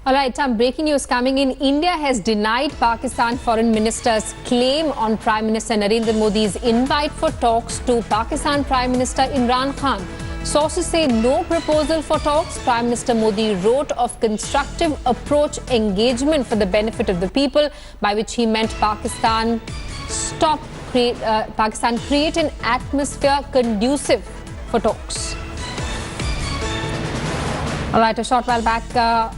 All right, some breaking news coming in. India has denied Pakistan Foreign Minister's claim on Prime Minister Narendra Modi's invite for talks to Pakistan Prime Minister Imran Khan. Sources say no proposal for talks. Prime Minister Modi wrote of constructive approach engagement for the benefit of the people, by which he meant Pakistan create an atmosphere conducive for talks. All right, a short while back,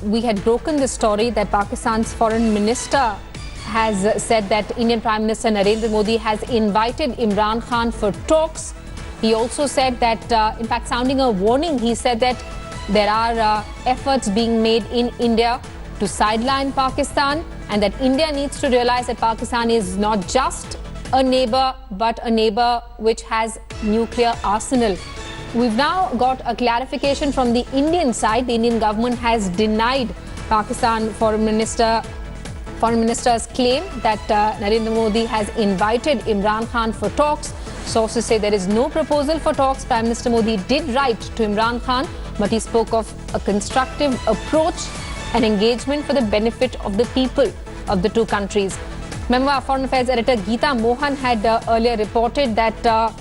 we had broken the story that Pakistan's foreign minister has said that Indian Prime Minister Narendra Modi has invited Imran Khan for talks. He also said that, in fact, sounding a warning, he said that there are efforts being made in India to sideline Pakistan, and that India needs to realize that Pakistan is not just a neighbor, but a neighbor which has nuclear arsenal. We've now got a clarification from the Indian side. The Indian government has denied Pakistan Foreign Minister's claim that Narendra Modi has invited Imran Khan for talks. Sources say there is no proposal for talks. Prime Minister Modi did write to Imran Khan, but he spoke of a constructive approach and engagement for the benefit of the people of the two countries. Remember, our Foreign Affairs editor Geeta Mohan had earlier reported that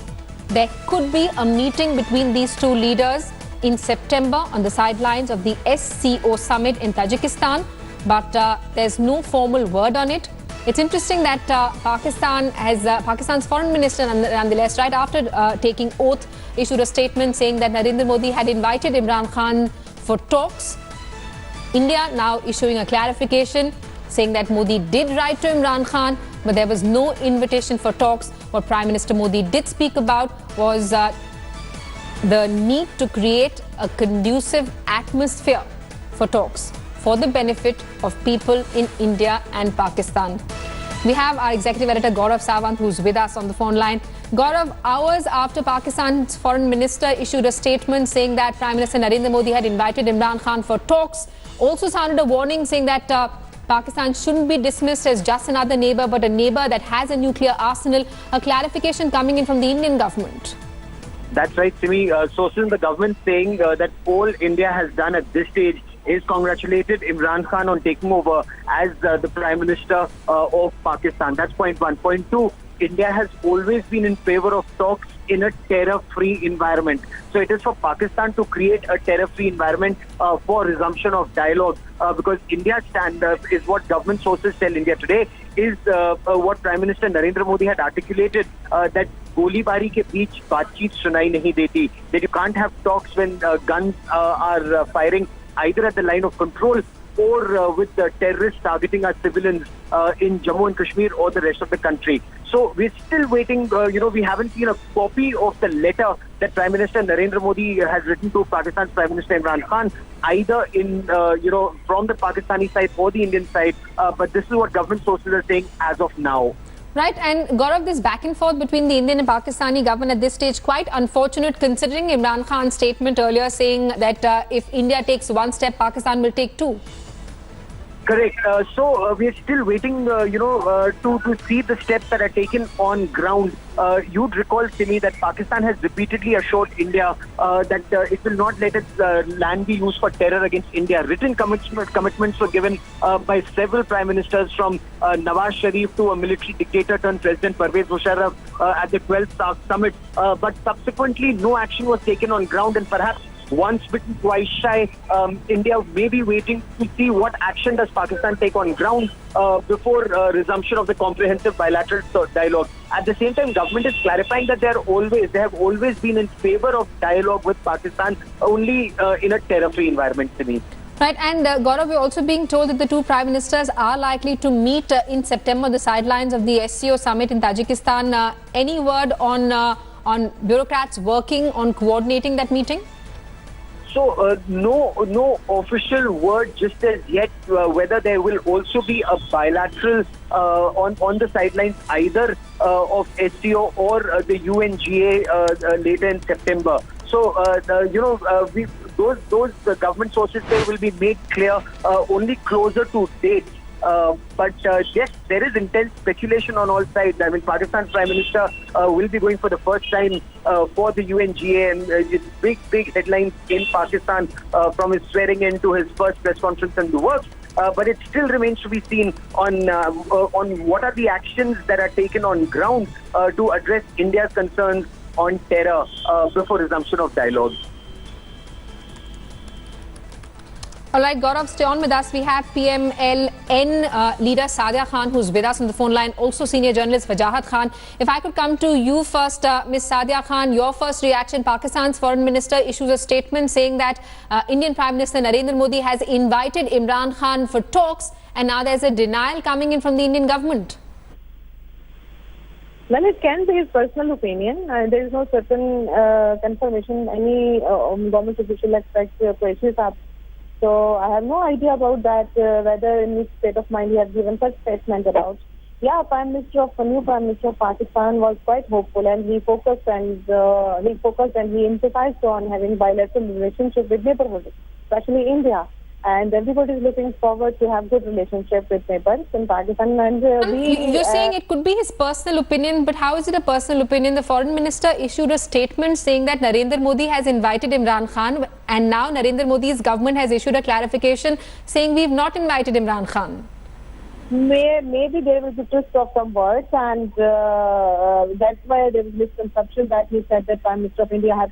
there could be a meeting between these two leaders in September on the sidelines of the SCO summit in Tajikistan, but there's no formal word on it. It's interesting that Pakistan's foreign minister, nonetheless, right after taking oath, issued a statement saying that Narendra Modi had invited Imran Khan for talks. India now issuing a clarification saying that Modi did write to Imran Khan, but there was no invitation for talks. What Prime Minister Modi did speak about was the need to create a conducive atmosphere for talks for the benefit of people in India and Pakistan. We have our executive editor Gaurav Sawant, who's with us on the phone line. Gaurav, hours after Pakistan's foreign minister issued a statement saying that Prime Minister Narendra Modi had invited Imran Khan for talks, also sounded a warning saying that Pakistan shouldn't be dismissed as just another neighbor, but a neighbor that has a nuclear arsenal. A clarification coming in from the Indian government. That's right, Simi. Sources in the government saying that all India has done at this stage is congratulated Imran Khan on taking over as the Prime Minister of Pakistan. That's point one. Point two, India has always been in favor of talks in a terror-free environment. So it is for Pakistan to create a terror-free environment for resumption of dialogue, because India's stand is what government sources tell India today is what Prime Minister Narendra Modi had articulated, that गोलीबारी के बीच बातचीत सुनाई नहीं देती, that you can't have talks when guns are firing either at the line of control or with the terrorists targeting our civilians in Jammu and Kashmir or the rest of the country. So we're still waiting. We haven't seen a copy of the letter that Prime Minister Narendra Modi has written to Pakistan's Prime Minister Imran Khan, either in from the Pakistani side or the Indian side. But this is what government sources are saying as of now. Right, and Gaurav, this back and forth between the Indian and Pakistani government at this stage, quite unfortunate considering Imran Khan's statement earlier saying that if India takes one step, Pakistan will take two. Correct. So we are still waiting, to see the steps that are taken on ground. You'd recall, Simi, that Pakistan has repeatedly assured India that it will not let its land be used for terror against India. Written commitments were given by several prime ministers, from Nawaz Sharif to a military dictator turned President Pervez Musharraf at the 12th SAARC summit. But subsequently, no action was taken on ground, and perhaps once bitten, twice shy. India may be waiting to see what action does Pakistan take on ground before resumption of the comprehensive bilateral dialogue. At the same time, government is clarifying that they have always been in favor of dialogue with Pakistan, only in a terror-free environment, to me. Right, and Gaurav, we're also being told that the two prime ministers are likely to meet in September on the sidelines of the SCO summit in Tajikistan. Any word on bureaucrats working on coordinating that meeting? So no official word just as yet whether there will also be a bilateral on the sidelines either of SCO or the UNGA later in September. So those government sources say will be made clear only closer to dates. But yes, there is intense speculation on all sides. I mean, Pakistan's Prime Minister will be going for the first time for the UNGA, and it's big headlines in Pakistan from his swearing in to his first press conference and the works. But it still remains to be seen on what are the actions that are taken on ground to address India's concerns on terror before resumption of dialogue. All right, Gaurav, stay on with us. We have PMLN leader Sadia Khan, who's with us on the phone line, also senior journalist Wajahat Khan. If I could come to you first, Ms. Sadia Khan, your first reaction. Pakistan's foreign minister issues a statement saying that Indian Prime Minister Narendra Modi has invited Imran Khan for talks, and now there's a denial coming in from the Indian government. Well, it can be his personal opinion. There is no certain confirmation. Any government official expects Qureshi up. So I have no idea about that, whether in which state of mind he has given such statement about. Yeah, new Prime Minister of Pakistan was quite hopeful, and he focused and he emphasized on having bilateral relationship with neighborhood, especially India. And everybody is looking forward to have good relationship with neighbors in Pakistan. And you're saying it could be his personal opinion, but how is it a personal opinion? The foreign minister issued a statement saying that Narendra Modi has invited Imran Khan, and now Narendra Modi's government has issued a clarification saying we've not invited Imran Khan. Maybe there was a twist of some words, and that's why there was misconception that he said that Prime Minister of India have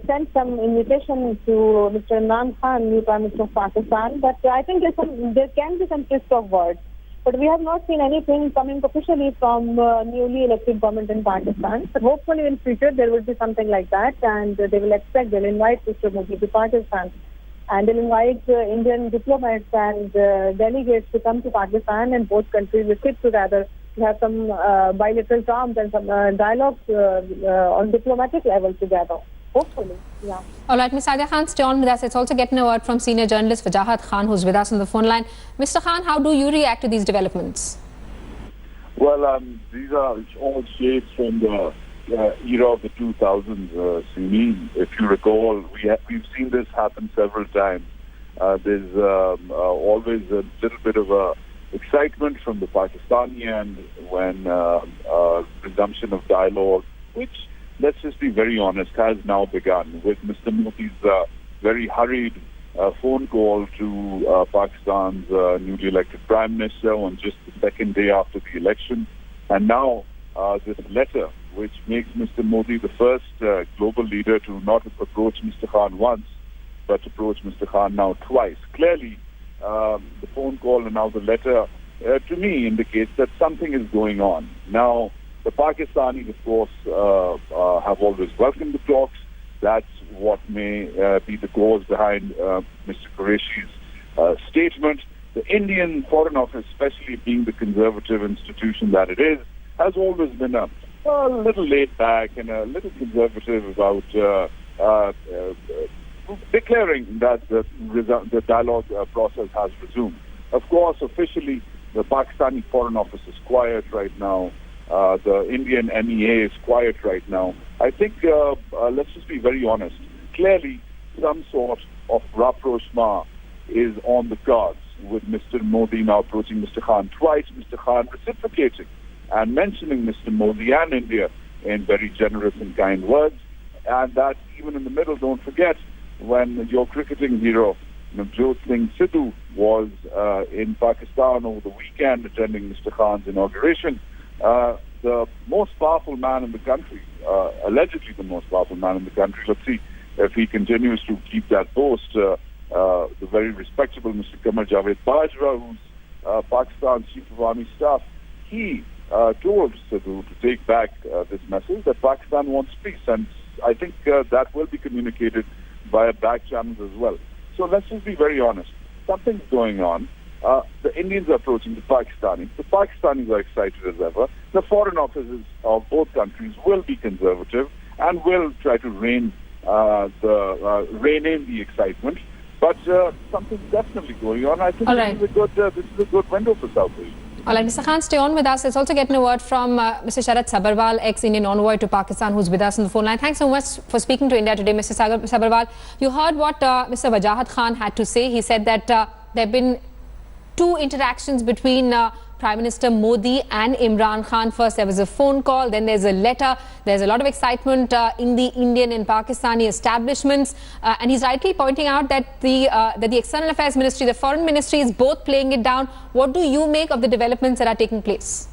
sent some invitation to Mr. Imran Khan, new Prime Minister of Pakistan. But I think there can be some twist of words. But we have not seen anything coming officially from newly elected government in Pakistan. But hopefully in future there will be something like that, and they'll invite Mr. Modi to Pakistan. And they'll invite Indian diplomats and delegates to come to Pakistan, and both countries will sit together to have some bilateral terms and some dialogues on diplomatic level together. Hopefully, yeah. All right, Ms. Sadia Khan, stay on with us. It's also getting a word from senior journalist Wajahat Khan, who's with us on the phone line. Mr. Khan, how do you react to these developments? Well, these are all shades from the era of the 2000s, Simi. If you recall, we've seen this happen several times. There's always a little bit of excitement from the Pakistani end when resumption of dialogue, which, let's just be very honest, has now begun with Mr. Modi's very hurried phone call to Pakistan's newly elected Prime Minister on just the second day after the election. And now this letter, which makes Mr. Modi the first global leader to not approach Mr. Khan once, but approach Mr. Khan now twice. Clearly, the phone call and now the letter, to me, indicates that something is going on. Now, the Pakistanis, of course, have always welcomed the talks. That's what may be the cause behind Mr. Qureshi's statement. The Indian Foreign Office, especially being the conservative institution that it is, has always been a little laid back and a little conservative about declaring that the dialogue process has resumed. Of course, officially, the Pakistani Foreign Office is quiet right now. The Indian MEA is quiet right now. I think, let's just be very honest, clearly some sort of rapprochement is on the cards with Mr. Modi now approaching Mr. Khan twice, Mr. Khan reciprocating and mentioning Mr. Modi and India in very generous and kind words. And that even in the middle, don't forget, when your cricketing hero, Navjot Singh Sidhu, was in Pakistan over the weekend attending Mr. Khan's inauguration, the most powerful man in the country, allegedly the most powerful man in the country, let's see if he continues to keep that boast, the very respectable Mr. Qamar Javed Bajwa, who's Pakistan's chief of army staff, he told Sidhu to take back this message that Pakistan wants peace, and I think that will be communicated via back channels as well. So let's just be very honest. Something's going on. The Indians are approaching the Pakistanis. The Pakistanis are excited as ever. The foreign offices of both countries will be conservative and will try to rein in the excitement. But something's definitely going on. I think this is a good window for South Asia. All right, Mr. Khan, stay on with us. It's also getting a word from Mr. Sharat Sabharwal, ex-Indian envoy to Pakistan, who's with us on the phone line. Thanks so much for speaking to India today, Mr. Sabharwal. You heard what Mr. Wajahat Khan had to say. He said that there have been two interactions between Prime Minister Modi and Imran Khan. First, there was a phone call, then there's a letter. There's a lot of excitement in the Indian and Pakistani establishments. And he's rightly pointing out that the External Affairs Ministry, the Foreign Ministry is both playing it down. What do you make of the developments that are taking place?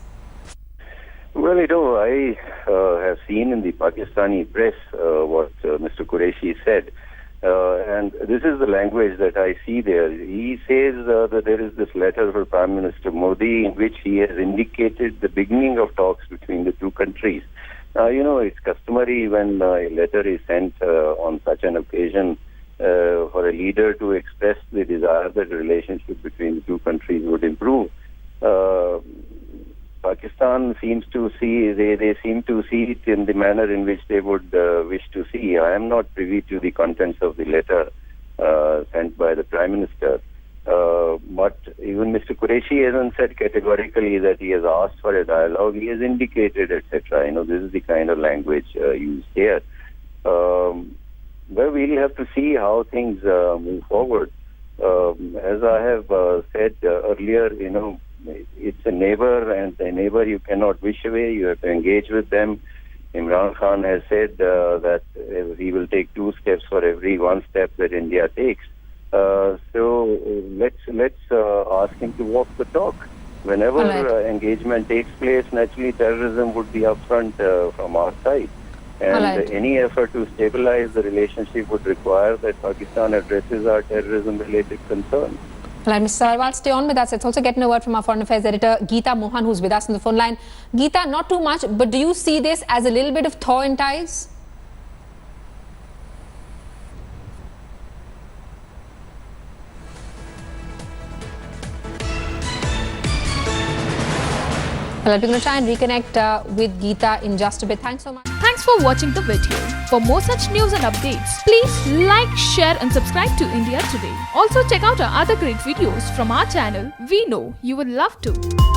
Well, I have seen in the Pakistani press what Mr. Qureshi said. And this is the language that I see there. He says that there is this letter for Prime Minister Modi in which he has indicated the beginning of talks between the two countries. Now, it's customary when a letter is sent on such an occasion for a leader to express the desire that the relationship between the two countries would improve. Pakistan seems to see, they seem to see it in the manner in which they would wish to see. I am not privy to the contents of the letter sent by the Prime Minister. But even Mr. Qureshi hasn't said categorically that he has asked for a dialogue. He has indicated, etc. This is the kind of language used here. Well, we'll have to see how things move forward. As I have said earlier, it's a neighbor, and a neighbor you cannot wish away. You have to engage with them. Imran Khan has said that he will take 2 steps for every 1 step that India takes. So let's ask him to walk the talk. Whenever engagement takes place, naturally terrorism would be upfront from our side. And any effort to stabilize the relationship would require that Pakistan addresses our terrorism-related concerns. Right, Mr. Sarwal, stay on with us. Let's also get a word from our Foreign Affairs editor, Geeta Mohan, who's with us on the phone line. Geeta, not too much, but do you see this as a little bit of thaw in ties? Well, we're going to try and reconnect with Geeta in just a bit. Thanks so much. Thanks for watching the video. For more such news and updates, please like, share and subscribe to India Today. Also check out our other great videos from our channel. We know you will love to.